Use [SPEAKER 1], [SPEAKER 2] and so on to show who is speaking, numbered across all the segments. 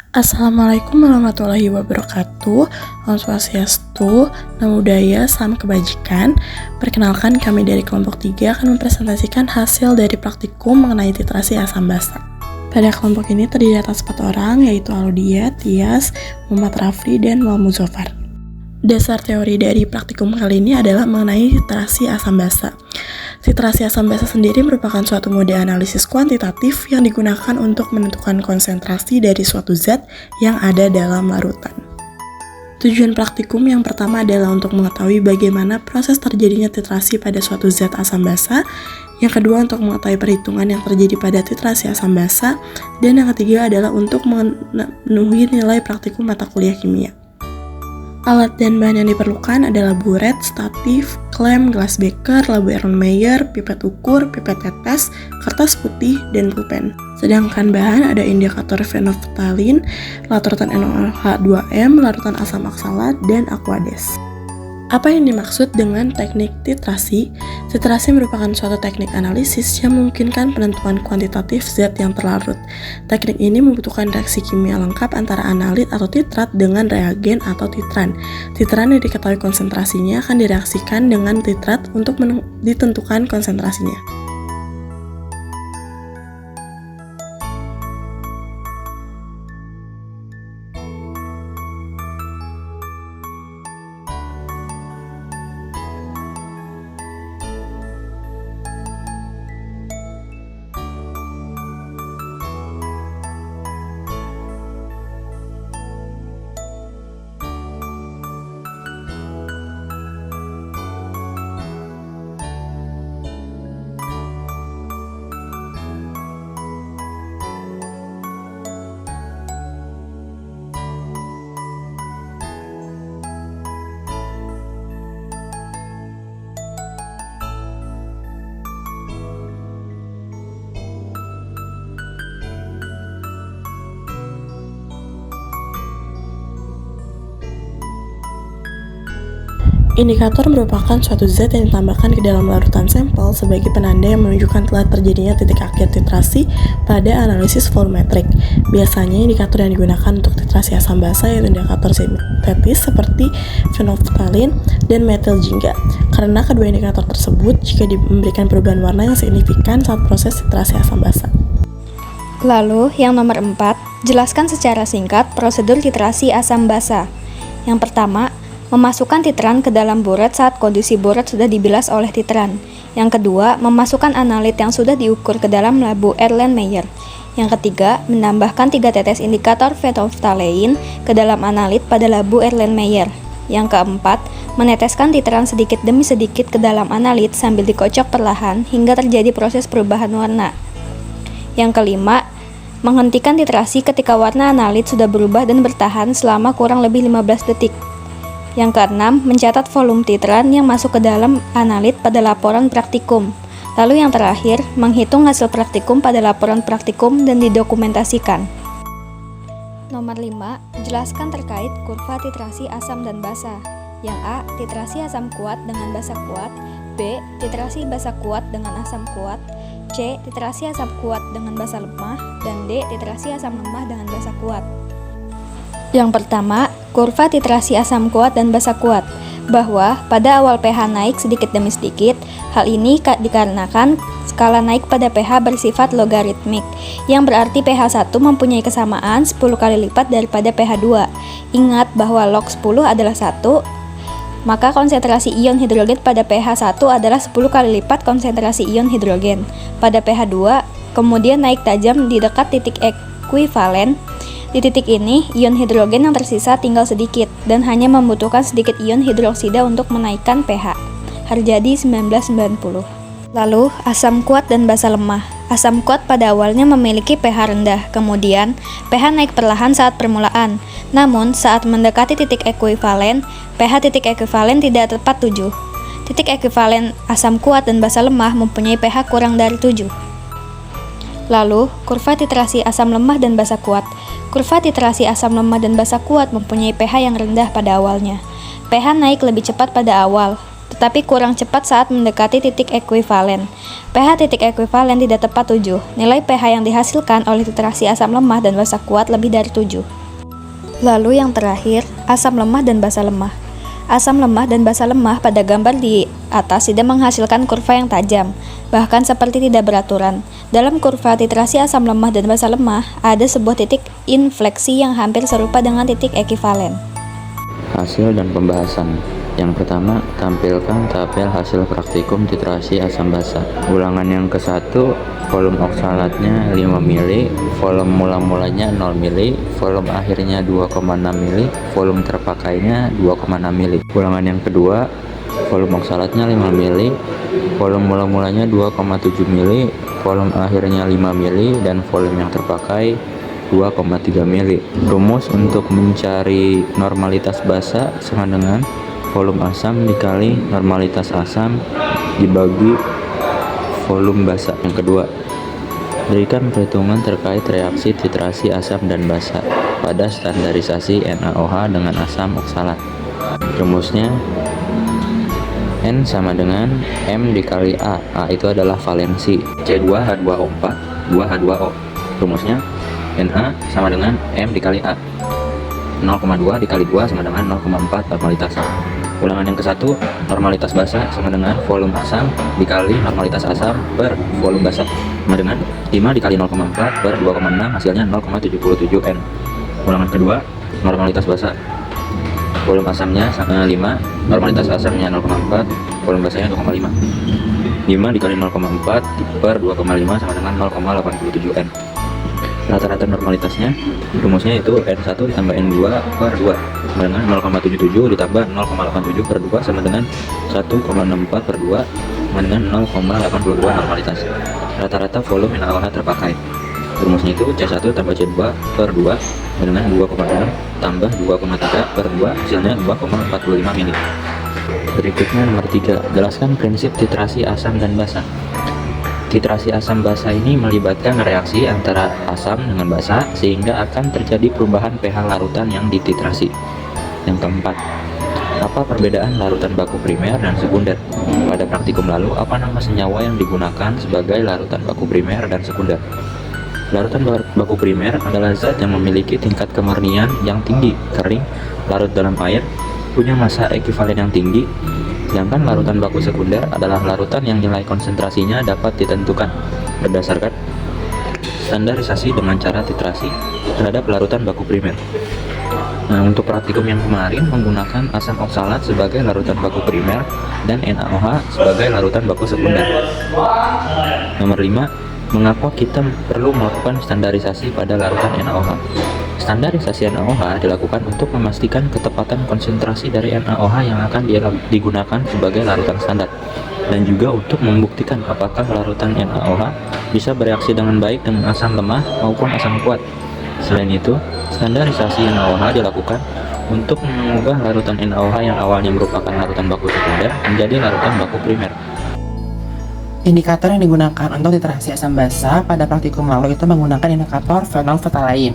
[SPEAKER 1] Assalamualaikum warahmatullahi wabarakatuh. Om Swastiastu, Namo Buddhaya, Salam Kebajikan. Perkenalkan, kami dari kelompok 3 akan mempresentasikan hasil dari praktikum mengenai titrasi asam basa. Pada kelompok ini terdiri atas 4 orang, yaitu Audia, Tias, Muhammad Rafli, dan Muhammad Zofar. Dasar teori dari praktikum kali ini adalah mengenai titrasi asam basa. Titrasi asam basa sendiri merupakan suatu mode analisis kuantitatif yang digunakan untuk menentukan konsentrasi dari suatu zat yang ada dalam larutan. Tujuan praktikum yang pertama adalah untuk mengetahui bagaimana proses terjadinya titrasi pada suatu zat asam basa, yang kedua untuk mengetahui perhitungan yang terjadi pada titrasi asam basa, dan yang ketiga adalah untuk memenuhi nilai praktikum mata kuliah kimia. Alat dan bahan yang diperlukan adalah buret, statif, klem, gelas beker, labu Erlenmeyer, pipet ukur, pipet tetes, kertas putih, dan pulpen. Sedangkan bahan ada indikator fenolftalin, larutan NaOH2m, larutan asam oksalat, dan aquades. Apa yang dimaksud dengan teknik titrasi? Titrasi merupakan suatu teknik analisis yang memungkinkan penentuan kuantitatif zat yang terlarut. Teknik ini membutuhkan reaksi kimia lengkap antara analit atau titrat dengan reagen atau titran. Titran yang diketahui konsentrasinya akan direaksikan dengan titrat untuk ditentukan konsentrasinya. Indikator merupakan suatu zat yang ditambahkan ke dalam larutan sampel sebagai penanda yang menunjukkan telah terjadinya titik akhir titrasi pada analisis volumetrik. Biasanya indikator yang digunakan untuk titrasi asam basa yaitu indikator sintetis seperti fenolftalin dan metil jingga. Karena kedua indikator tersebut jika memberikan perubahan warna yang signifikan saat proses titrasi asam basa.
[SPEAKER 2] Lalu, yang nomor 4, jelaskan secara singkat prosedur titrasi asam basa. Yang pertama, memasukkan titran ke dalam buret saat kondisi buret sudah dibilas oleh titran. Yang kedua, memasukkan analit yang sudah diukur ke dalam labu Erlenmeyer. Yang ketiga, menambahkan 3 tetes indikator fenolftalin ke dalam analit pada labu Erlenmeyer. Yang keempat, meneteskan titran sedikit demi sedikit ke dalam analit sambil dikocok perlahan hingga terjadi proses perubahan warna. Yang kelima, menghentikan titrasi ketika warna analit sudah berubah dan bertahan selama kurang lebih 15 detik. Yang keenam, mencatat volume titran yang masuk ke dalam analit pada laporan praktikum. Lalu yang terakhir, menghitung hasil praktikum pada laporan praktikum dan didokumentasikan. Nomor 5, jelaskan terkait kurva titrasi asam dan basa. Yang A, titrasi asam kuat dengan basa kuat. B, titrasi basa kuat dengan asam kuat. C, titrasi asam kuat dengan basa lemah. Dan D, titrasi asam lemah dengan basa kuat. Yang pertama, kurva titrasi asam kuat dan basa kuat, bahwa pada awal pH naik sedikit demi sedikit. Hal ini dikarenakan skala naik pada pH bersifat logaritmik, yang berarti pH 1 mempunyai kesamaan 10 kali lipat daripada pH 2. Ingat bahwa log 10 adalah 1, maka konsentrasi ion hidrogen pada pH 1 adalah 10 kali lipat konsentrasi ion hidrogen pada pH 2, kemudian naik tajam di dekat titik ekuivalen. Di titik ini, ion hidrogen yang tersisa tinggal sedikit dan hanya membutuhkan sedikit ion hidroksida untuk menaikkan pH. Harjadi 1990. Lalu, asam kuat dan basa lemah. Asam kuat pada awalnya memiliki pH rendah, kemudian pH naik perlahan saat permulaan. Namun, saat mendekati titik ekuivalen, pH titik ekuivalen tidak tepat 7. Titik ekuivalen asam kuat dan basa lemah mempunyai pH kurang dari 7. Lalu, kurva titrasi asam lemah dan basa kuat. Kurva titrasi asam lemah dan basa kuat mempunyai pH yang rendah pada awalnya. pH naik lebih cepat pada awal, tetapi kurang cepat saat mendekati titik ekuivalen. pH titik ekuivalen tidak tepat 7. Nilai pH yang dihasilkan oleh titrasi asam lemah dan basa kuat lebih dari 7. Lalu yang terakhir, asam lemah dan basa lemah. Asam lemah dan basa lemah pada gambar di atas tidak menghasilkan kurva yang tajam, bahkan seperti tidak beraturan. Dalam kurva titrasi asam lemah dan basa lemah, ada sebuah titik infleksi yang hampir serupa dengan titik ekivalen.
[SPEAKER 3] Hasil dan pembahasan. Yang pertama, tampilkan tabel hasil praktikum titrasi asam basa. Ulangan yang ke-1, volume oksalatnya 5 mili, volume mula-mulanya 0 mili, volume akhirnya 2,6 mili, volume terpakainya 2,6 mili. Ulangan yang kedua, volume oksalatnya 5 mili, volume mula-mulanya 2,7 mili, volume akhirnya 5 mili, dan volume yang terpakai 2,3 mili. Rumus untuk mencari normalitas basa sama dengan volume asam dikali normalitas asam dibagi volume basa. Yang kedua, berikan perhitungan terkait reaksi titrasi asam dan basa pada standarisasi NaOH dengan asam oksalat. Rumusnya N sama dengan M dikali A. A itu adalah valensi. C2H2O4 2H2O. Rumusnya Na sama dengan M dikali A. 0,2 dikali 2 sama dengan 0,4 normalitas. Ulangan yang ke-1, normalitas basa sama dengan volume asam dikali normalitas asam per volume basa sama dengan 5 dikali 0,4 per 2,6 hasilnya 0,77 N. Ulangan kedua, normalitas basa. Volume asamnya 5, normalitas asamnya 0,4, volume basanya 2,5. 5 dikali 0,4 per 2,5 sama dengan 0,87 N. Rata-rata normalitasnya, rumusnya itu N1 ditambah N2 per 2 sama dengan 0,77 ditambah 0,87 per 2 sama dengan 1,64 per 2 sama dengan 0,82 normalitas. Rata-rata volume NaOH terpakai, rumusnya itu C1 tambah C2 per 2 sama dengan 2,6 tambah 2,3 per 2 hasilnya 2,45 mili. Berikutnya nomor 3, jelaskan prinsip titrasi asam dan basa. Titrasi asam basa ini melibatkan reaksi antara asam dengan basa sehingga akan terjadi perubahan pH larutan yang dititrasi. Yang keempat, apa perbedaan larutan baku primer dan sekunder? Pada praktikum lalu, apa nama senyawa yang digunakan sebagai larutan baku primer dan sekunder? Larutan baku primer adalah zat yang memiliki tingkat kemurnian yang tinggi, kering, larut dalam air, punya massa ekivalen yang tinggi. Sedangkan larutan baku sekunder adalah larutan yang nilai konsentrasinya dapat ditentukan berdasarkan standarisasi dengan cara titrasi terhadap larutan baku primer. Nah, untuk praktikum yang kemarin menggunakan asam oksalat sebagai larutan baku primer dan NaOH sebagai larutan baku sekunder. Nomor 5, mengapa kita perlu melakukan standarisasi pada larutan NaOH? Standarisasi NaOH dilakukan untuk memastikan ketepatan konsentrasi dari NaOH yang akan digunakan sebagai larutan standar, dan juga untuk membuktikan apakah larutan NaOH bisa bereaksi dengan baik dengan asam lemah maupun asam kuat. Selain itu, standarisasi NaOH dilakukan untuk mengubah larutan NaOH yang awalnya merupakan larutan baku sekunder menjadi larutan baku primer.
[SPEAKER 4] Indikator yang digunakan untuk titrasi asam basa pada praktikum lalu itu menggunakan indikator phenolphthalein.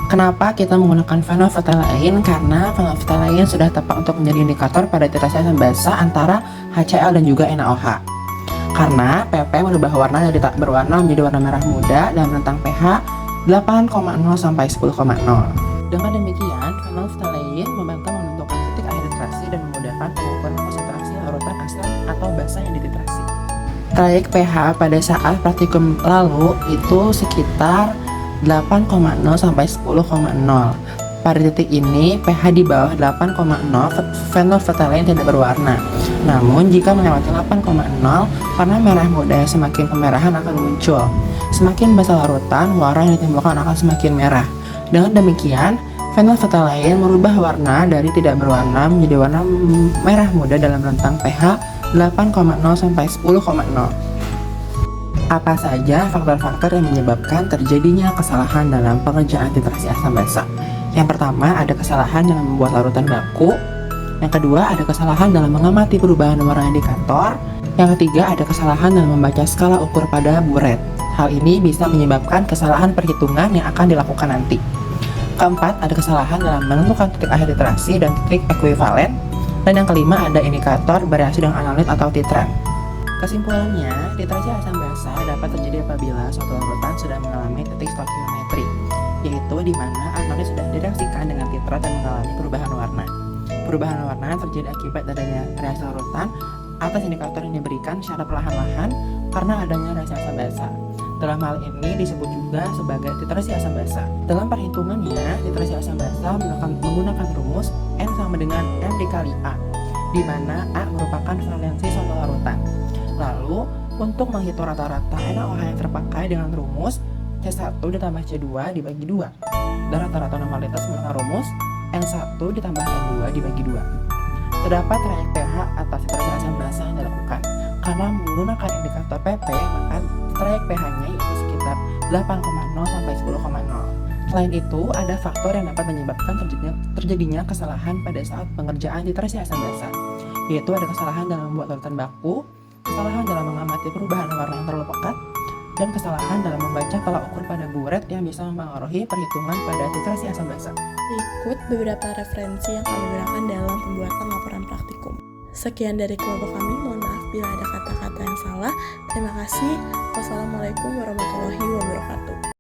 [SPEAKER 4] Kenapa kita menggunakan phenolphthalein? Karena phenolphthalein sudah tepat untuk menjadi indikator pada titrasi asam basa antara HCl dan juga NaOH. Karena PP merubah warna dari tak berwarna menjadi warna merah muda dalam rentang pH 8,0 sampai 10,0. Dengan demikian, phenolphthalein membantu menentukan titik akhir titrasi dan memudahkan pengukuran konsentrasi larutan asam atau basa yang dititrasi. Traik pH pada saat praktikum lalu itu sekitar 8,0 sampai 10,0. Pada titik ini, pH di bawah 8,0 phenolphthalein tidak berwarna. Namun, jika melewati 8,0, warna merah muda yang semakin kemerahan akan muncul. Semakin basa larutan, warna yang ditimbulkan akan semakin merah. Dengan demikian, phenolphthalein merubah warna dari tidak berwarna menjadi warna merah muda dalam rentang pH 8,0 sampai 10,0. Apa saja faktor-faktor yang menyebabkan terjadinya kesalahan dalam pengerjaan titrasi asam basa? Yang pertama, ada kesalahan dalam membuat larutan baku. Yang kedua, ada kesalahan dalam mengamati perubahan warna indikator. Yang ketiga, ada kesalahan dalam membaca skala ukur pada buret. Hal ini bisa menyebabkan kesalahan perhitungan yang akan dilakukan nanti. Keempat, ada kesalahan dalam menentukan titik akhir titrasi dan titik ekuivalen. Dan yang kelima ada indikator variasi dengan analit atau titran. Kesimpulannya, literasi asam basa dapat terjadi apabila suatu larutan sudah mengalami titik stoikiometri, yaitu di mana anoda sudah direaksikan dengan titrat dan mengalami perubahan warna. Perubahan warna terjadi akibat adanya reaksi larutan atas indikator yang diberikan secara perlahan-lahan karena adanya reaksi asam basa. Dalam hal ini disebut juga sebagai titrasi asam basa. Dalam perhitungannya, titrasi asam basa menggunakan rumus N sama dengan M dikali A, di mana A merupakan valensi suatu larutan. Lalu, untuk menghitung rata-rata NaOH yang terpakai dengan rumus C1 ditambah C2 dibagi 2, dan rata-rata normalitas menggunakan rumus N1 ditambah N2 dibagi 2. Terdapat trayek pH atas titrasi asam basa yang dilakukan. Karena menggunakan indikator PP, maka trayek pH-nya itu sekitar 8,0 sampai 10,0. Selain itu, ada faktor yang dapat menyebabkan terjadinya kesalahan pada saat pengerjaan titrasi asam basa, yaitu ada kesalahan dalam membuat larutan baku, kesalahan dalam mengamati perubahan warna yang terlalu pekat, dan kesalahan dalam membaca tolak ukur pada buret yang bisa mempengaruhi perhitungan pada titrasi asam basa.
[SPEAKER 1] Berikut beberapa referensi yang kami gunakan dalam pembuatan laporan praktikum. Sekian dari kelompok kami, mohon maaf bila ada kata-kata yang salah. Terima kasih. Wassalamualaikum warahmatullahi wabarakatuh.